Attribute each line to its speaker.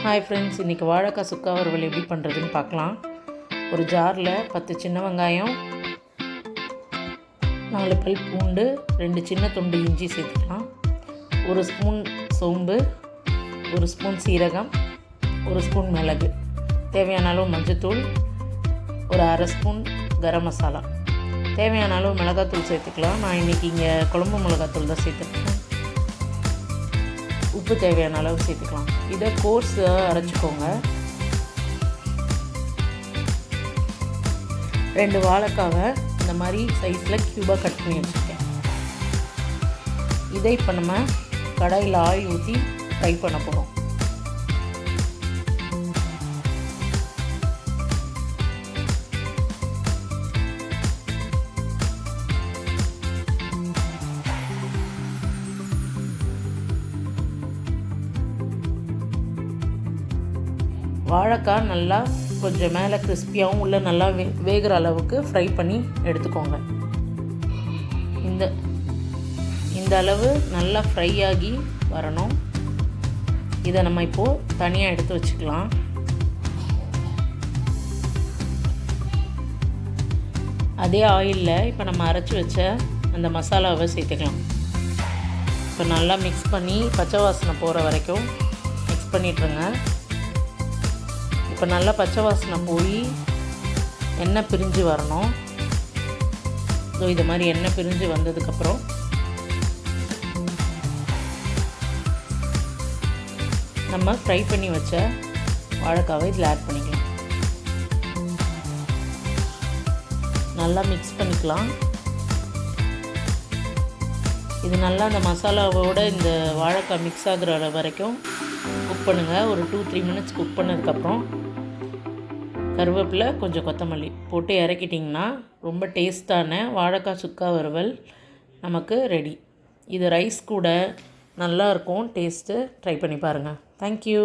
Speaker 1: Hi friends, இன்றைக்கி வாழைக்காய் சுக்கா வறுவல் எப்படி பண்ணுறதுன்னு பார்க்கலாம். ஒரு ஜாரில் 10 சின்ன வெங்காயம், 4 பல் பூண்டு, 2 சின்ன துண்டு இஞ்சி சேர்த்துக்கலாம். 1 ஸ்பூன் சோம்பு, 1 ஸ்பூன் சீரகம், 1 ஸ்பூன் மிளகு, தேவையான அளவு மஞ்சத்தூள், ஒரு அரை ஸ்பூன் கரம் மசாலா, தேவையான அளவு மிளகாத்தூள் சேர்த்துக்கலாம். நான் இன்றைக்கி இங்கே குழம்பு மிளகாத்தூள் தான் சேர்த்துருக்கேன். உப்பு தேவையான அளவு சேர்த்துக்கலாம். இதை கோர்ஸாக அரைச்சிக்கோங்க. 2 வாழைக்காவை இந்த மாதிரி சைஸில் க்யூபாக கட் பண்ணி வச்சுருக்கேன். இதை இப்போ நம்ம கடாயில் ஆயில் ஊற்றி ஃப்ரை பண்ண போகிறோம். வாழைக்காய் நல்லா கொஞ்சம் மேலே கிறிஸ்பியாகவும் உள்ள நல்லா வேகிற அளவுக்கு ஃப்ரை பண்ணி எடுத்துக்கோங்க. இந்த அளவு நல்லா ஃப்ரை ஆகி வரணும். இதை நம்ம இப்போது தனியாக எடுத்து வச்சுக்கலாம். அதே ஆயிலில் இப்போ நம்ம அரைச்சி வச்ச அந்த மசாலாவை சேர்த்துக்கலாம். இப்போ நல்லா மிக்ஸ் பண்ணி பச்சை வாசனை போகிற வரைக்கும் மிக்ஸ் பண்ணிட்டுருங்க. இப்போ நல்லா பச்சை வாசனை போய் எண்ணெய் பிரிஞ்சு வரணும். இது மாதிரி எண்ணெய் பிரிஞ்சு வந்ததுக்கப்புறம் நம்ம ஃப்ரை பண்ணி வச்ச வாழைக்காவை இதில் ஆட் பண்ணிக்கலாம். நல்லா மிக்ஸ் பண்ணிக்கலாம். இது நல்லா அந்த மசாலாவோட இந்த வாழைக்காய் மிக்ஸ் ஆகிற வரைக்கும் குக் பண்ணுங்கள். ஒரு 2-3 மினிட்ஸ் குக் பண்ணதுக்கப்புறம் கருவேப்பிலை, கொஞ்சம் கொத்தமல்லி போட்டு இறக்கிட்டிங்கன்னா ரொம்ப டேஸ்ட்டான வாழைக்காய் சுக்கா வறுவல் நமக்கு ரெடி. இது ரைஸ் கூட நல்லாயிருக்கும் டேஸ்ட்டு. ட்ரை பண்ணி பாருங்கள். தேங்க்யூ.